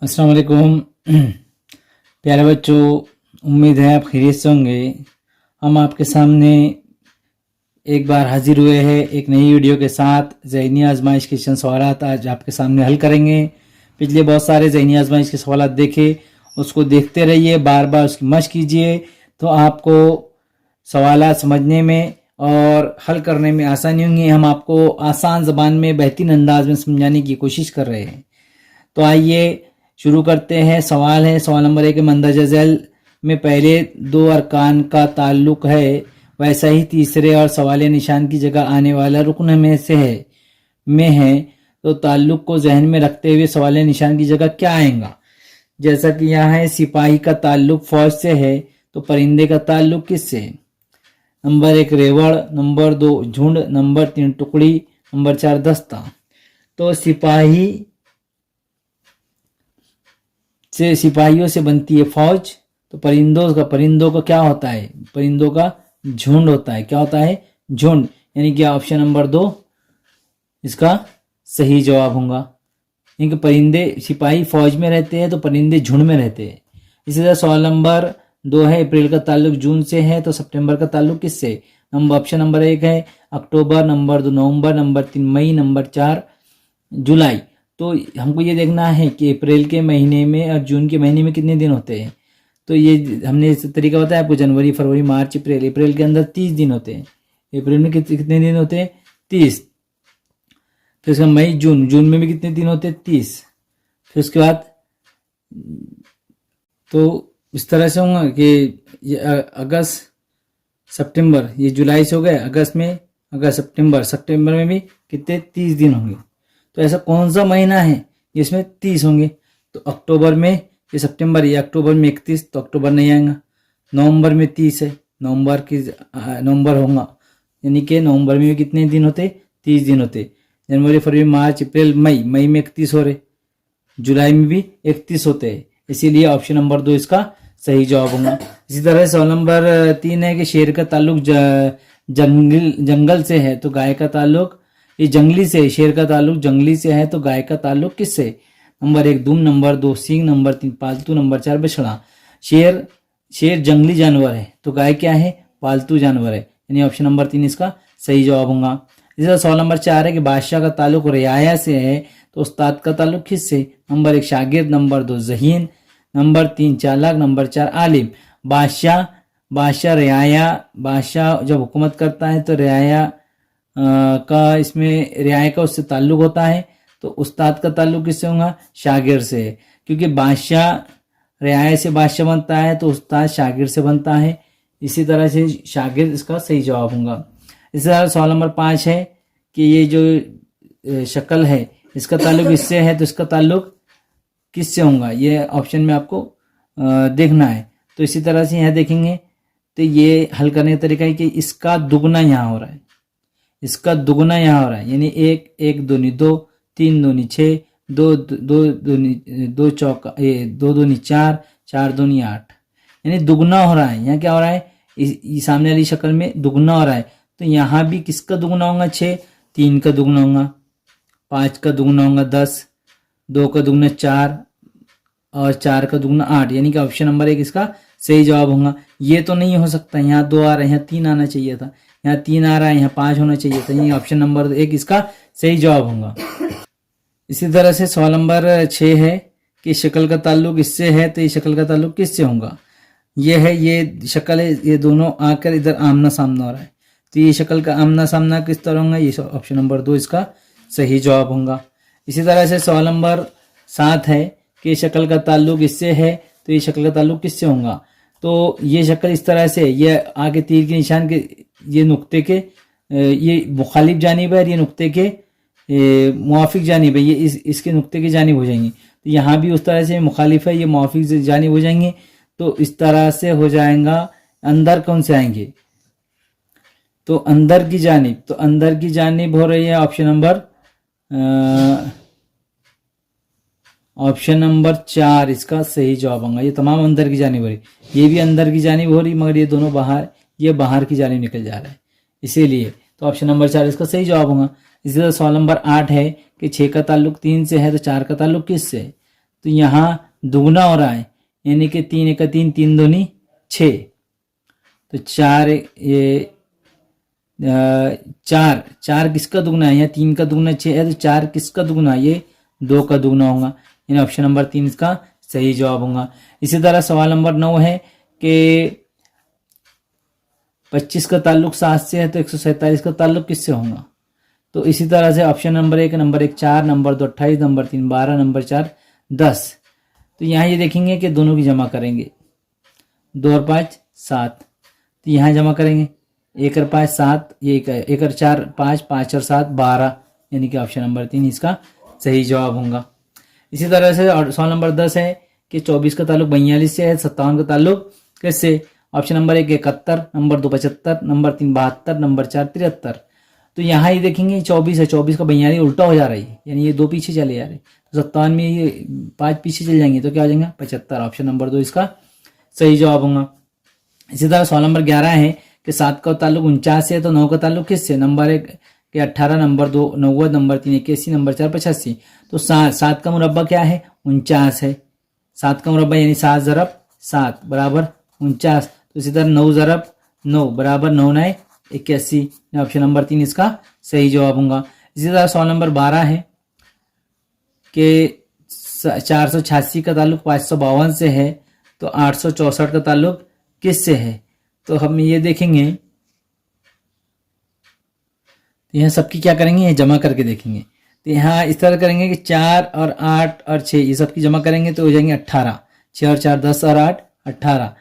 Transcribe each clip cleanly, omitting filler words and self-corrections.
अस्सलाम वालेकुम प्यारे बच्चों, उम्मीद है आप खैरियत से होंगे। हम आपके सामने एक बार हाजिर हुए हैं एक नई वीडियो के साथ। ज़हनी आजमाइश के चंद सवालात आज आपके सामने हल करेंगे। पिछले बहुत सारे ज़हनी आजमाइश के सवालात देखे, उसको देखते रहिए, बार बार उसकी मशक कीजिए तो आपको सवालात समझने में और हल करने में आसानी होंगी। हम आपको आसान ज़बान में बेहतरीन अंदाज में समझाने की कोशिश कर रहे हैं। तो आइए शुरू करते हैं। सवाल है, सवाल नंबर 1 मंदरजा झैल में पहले दो अरकान का ताल्लुक है, वैसा ही तीसरे और सवाल निशान की जगह आने वाला रुकन में है तो ताल्लुक को जहन में रखते हुए सवाल निशान की जगह क्या आएगा। जैसा कि यहाँ है, सिपाही का ताल्लुक फौज से है तो परिंदे का ताल्लुक किससे? नंबर 1 रेवड़, नंबर 2 झुंड, नंबर 3 टुकड़ी, नंबर 4 दस्ता। तो सिपाहियों से बनती है फौज, तो परिंदों का क्या होता है? परिंदों का झुंड होता है। क्या होता है? झुंड। यानी कि ऑप्शन नंबर 2 इसका सही जवाब होगा। क्योंकि सिपाही फौज में रहते हैं तो परिंदे झुंड में रहते हैं। इसी तरह सवाल नंबर 2 है, अप्रैल का ताल्लुक जून से है तो सितंबर का ताल्लुक किससे? ऑप्शन नंबर 1 है अक्टूबर, नंबर 2 नवंबर, नंबर 3 मई, नंबर 4 जुलाई। तो हमको ये देखना है कि अप्रैल के महीने में और जून के महीने में कितने दिन होते हैं। तो ये हमने इस तरीका बताया आपको, जनवरी, फरवरी, मार्च, अप्रैल। अप्रैल के अंदर 30 दिन होते हैं। अप्रैल में कितने दिन होते हैं? 30। फिर उसका मई, जून में भी कितने दिन होते हैं? 30। फिर उसके बाद तो इस तरह से होगा कि अगस्त, सितंबर, ये जुलाई से हो गए। अगस्त, सितंबर में भी कितने? 30 दिन होंगे। तो ऐसा कौन सा महीना है जिसमें 30 होंगे? तो अक्टूबर में, ये सितंबर, ये अक्टूबर में 31, तो अक्टूबर नहीं आएगा। नवंबर में 30 है, नवंबर होगा, यानी कि नवंबर में भी कितने दिन होते? 30 दिन होते। जनवरी, फरवरी, मार्च, अप्रैल, मई में 31 हो रहे, जुलाई में भी 31 होते हैं। इसीलिए ऑप्शन नंबर 2 इसका सही जवाब होगा। इसी तरह सवाल नंबर 3 है कि शेर का ताल्लुक जंगल से है तो गाय का ताल्लुक, ये जंगली से, शेर का ताल्लुक जंगली से है तो गाय का ताल्लुक किससे? नंबर 1 दुम, नंबर 2 सींग, नंबर 3 पालतू, नंबर 4 बछड़ा। शेर जंगली जानवर है तो गाय क्या है? पालतू जानवर है, यानी ऑप्शन नंबर 3 इसका सही जवाब होगा। इसी तरह सवाल नंबर 4 है कि बादशाह का ताल्लुक रियाया से है तो उस्ताद का ताल्लुक किससे? नंबर 1 शागिर्द, नंबर 2 ज़हीन, नंबर 3 चालाक, नंबर 4 आलिम। बादशाह जब हुकूमत करता है तो रियाया का उससे ताल्लुक होता है। तो उस्ताद का ताल्लुक किससे होगा? शागिर्द से। क्योंकि बादशाह रियाया से बादशाह बनता है तो उस्ताद शागिर्द से बनता है। इसी तरह से शागिर्द इसका सही जवाब होगा। इसी तरह सवाल नंबर 5 है कि ये जो शक्ल है इसका ताल्लुक इससे है तो इसका ताल्लुक किससे होगा? ये ऑप्शन में आपको देखना है। तो इसी तरह से यहाँ देखेंगे तो ये हल करने का तरीका है कि इसका दुगना यहाँ हो रहा है, इसका दुगना यहाँ हो रहा है, यानी 1 दूनी 2, 3 दूनी 6, 2 चौका 2 दूनी 4, 4 दूनी 8, यानी दुगना हो रहा है। यहाँ क्या हो रहा है? इस सामने वाली शक्ल में दुगना हो रहा है। तो यहाँ भी किसका दुगना होगा? 6, 3 का दुगना होगा, 5 का दुगना होगा 10, 2 का दुगना 4 और 4 का दुगना 8, यानी कि ऑप्शन नंबर 1 इसका सही जवाब होगा। ये तो नहीं हो सकता, यहाँ 2 आ रहा है, यहाँ 3 आना चाहिए था, यहाँ 3 आ रहा है, यहाँ 5 होना चाहिए था, ये ऑप्शन नंबर 1 इसका सही जवाब होगा। इसी तरह से सवाल नंबर 6 है कि शक्ल का ताल्लुक इससे है तो ये शक्ल का ताल्लुक किससे होगा? ये है, ये शक्ल है, ये दोनों आकर इधर आमना सामना हो रहा है, तो ये शक्ल का आमना सामना किस तरह होगा? ये ऑप्शन नंबर 2 इसका सही जवाब होगा। इसी तरह से सवाल नंबर 7 है कि शक्ल का ताल्लुक इससे है तो ये शक्ल का ताल्लुक किससे होगा? तो ये शक्ल इस तरह से, ये आगे तीर के निशान के, ये नुक्ते के, ये मुखालिफ जानिब है, ये नुक्ते के मुआफिक जानिब है, ये इसके नुक्ते की जानिब हो जाएंगी। तो यहाँ भी उस तरह से मुखालिफ है, ये मुआफिक जानिब हो जाएंगे। तो इस तरह से हो जाएगा। अंदर कौन से आएंगे? तो अंदर की जानिब हो रही है ऑप्शन नंबर 4 इसका सही जवाब होगा। ये तमाम अंदर की जानिब हो रही, ये भी अंदर की जानिब हो रही, मगर ये दोनों बाहर की जानिब निकल जा रहा है, इसीलिए तो ऑप्शन नंबर 4 इसका सही जवाब होगा। इसी तरह सवाल नंबर 8 है कि 6 का ताल्लुक 3 से है तो 4 का ताल्लुक किससे? तो यहाँ दुगना हो रहा है, यानी कि 3 एक 3, 3 दूनी 6, तो 4 ये 4 किसका दुगना है, यहाँ 3 का दुगना 6 है, तो 4 किसका दुगना है, ये 2 का दुगना होगा, यानी ऑप्शन नंबर 3 इसका सही जवाब होगा। इसी तरह सवाल नंबर 9 है कि 25 का ताल्लुक 7 से है, तो 147 का ताल्लुक किससे होगा। तो इसी तरह से option number 1 4, number 2 28, number 3 12, number 4 10। तो यहाँ ये देखेंगे कि दोनों की जमा करेंगे, 2 और 5 7, तो यहाँ जमा करेंगे 1 और 5 7, ये 1 और 4 5, 5 और 7 12, यानी कि ऑप्शन नंबर 3 इसका सही जवाब होगा। इसी तरह से सवाल नंबर 10 है कि 24 का ताल्लुक 42 से है, 57 का ताल्लुक किससे। Option number 1 71, number 2 75, number 3 72, number 4 73। तो यहाँ ही देखेंगे 24 है, 24 का 42 उल्टा हो जा रही है, यानी ये 2 पीछे चले जा रहे, तो 57 में ये 5 पीछे चले जाएंगे, तो क्या हो जाएगा 75, ऑप्शन नंबर 2 इसका सही जवाब होगा। इसी तरह सवाल नंबर 11 है कि 7 का ताल्लुक 49 से है, तो 9 का ताल्लुक किससे। नंबर 1 के 18, नंबर 2 90, नंबर 3 81, नंबर 4 85। तो 7 का मुरब्बा क्या है 49 है, 7 का मुरब्बा यानी 7 ज़रब 7 बराबर 49। तो इसी तरह 9 ज़रब 9 बराबर 9 9 81, ऑप्शन नंबर 3 इसका सही जवाब होगा। इसी तरह सवाल नंबर 12 है कि 486 का ताल्लुक 552 से है, तो 864 का ताल्लुक किससे है। तो हम ये देखेंगे, तो यहाँ सबकी क्या करेंगे, ये जमा करके देखेंगे। तो यहाँ इस तरह करेंगे कि 4 और 8 और 6 ये सबकी जमा करेंगे तो हो जाएंगे 18, 6 और 4 10 और 8 18,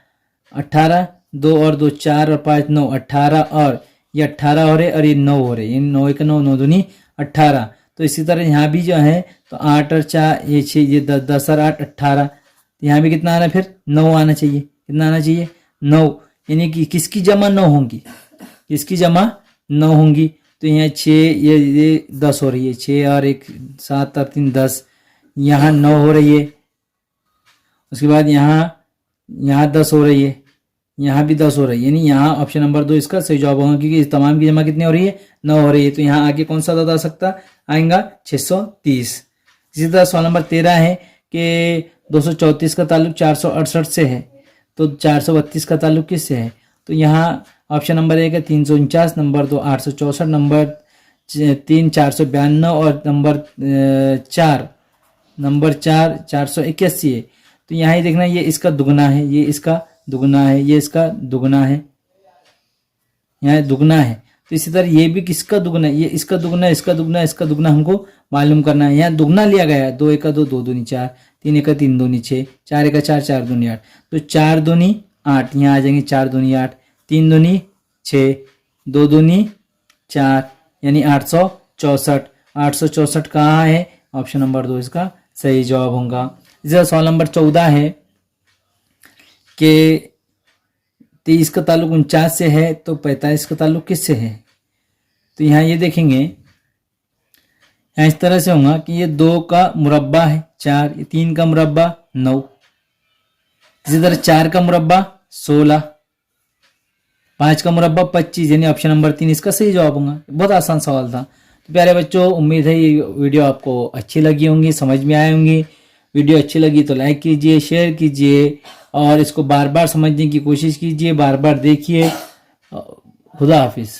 18 2 और 2 4 और 5 9 18, और ये 18 हो रहे और ये 9 हो रहे, ये 9 1 9 9 दूनी 18। तो इसी तरह यहाँ भी जो है तो 8 और 4 ये 6 ये 10 और 8 18, तो यहाँ भी कितना आना, फिर 9 आना चाहिए, कितना आना चाहिए 9, यानी कि किसकी जमा 9 होंगी, किसकी जमा 9 होंगी। तो यहाँ 6 ये 10 हो रही है, 6 और 1 7 और 3 10, यहाँ 9 हो रही है। उसके बाद यहाँ 10 हो रही है, यहाँ भी 10 हो रही है, यानी यहाँ ऑप्शन नंबर 2 इसका सही जवाब होगा, क्योंकि इस तमाम की जमा कितनी हो रही है 9 हो रही है। तो यहाँ आगे कौन सा अदद आ सकता आएगा 630। इसी तरह सवाल नंबर 13 है कि 234 का ताल्लुक 468 से है, तो 432 का ताल्लुक किससे है। तो यहाँ ऑप्शन नंबर 1 है 349, नंबर 2 864, नंबर 3 492 और नंबर 4 481 है। तो यहाँ ही देखना ये इसका दुगना है, ये इसका दुगना है, ये इसका दुगना है, यहाँ दुगना है। तो इसी तरह ये भी किसका दुगना है, ये इसका दुगना, इसका दुगना, इसका दुगना हमको मालूम करना है। यहाँ दुगना लिया गया है, 2 1 2 2 दूनी 4, 3 1 3 दूनी 6, 4 1 4 4 दूनी 8, तो 4 दूनी 8, यहाँ आ जाएंगे 4 दूनी 8, 3 दूनी 6, 2 दूनी 4, यानी 864। 864 कहाँ है, ऑप्शन नंबर 2 इसका सही जवाब होगा। इसी सवाल नंबर 14 है कि 23 का ताल्लुक 49 से है, तो 45 का ताल्लुक किससे है। तो यहाँ ये देखेंगे, यहाँ इस तरह से होगा कि ये 2 का मुरब्बा है 4, ये 3 का मुरब्बा 9, इसी तरह 4 का मुरब्बा 16, 5 का मुरब्बा 25, यानी ऑप्शन नंबर 3 इसका सही जवाब होगा। बहुत आसान सवाल था। तो प्यारे बच्चों, उम्मीद है ये वीडियो आपको अच्छी लगी होंगी, समझ में आए होंगी। वीडियो अच्छी लगी तो लाइक कीजिए, शेयर कीजिए और इसको बार बार समझने की कोशिश कीजिए, बार बार देखिए। खुदा हाफिज़।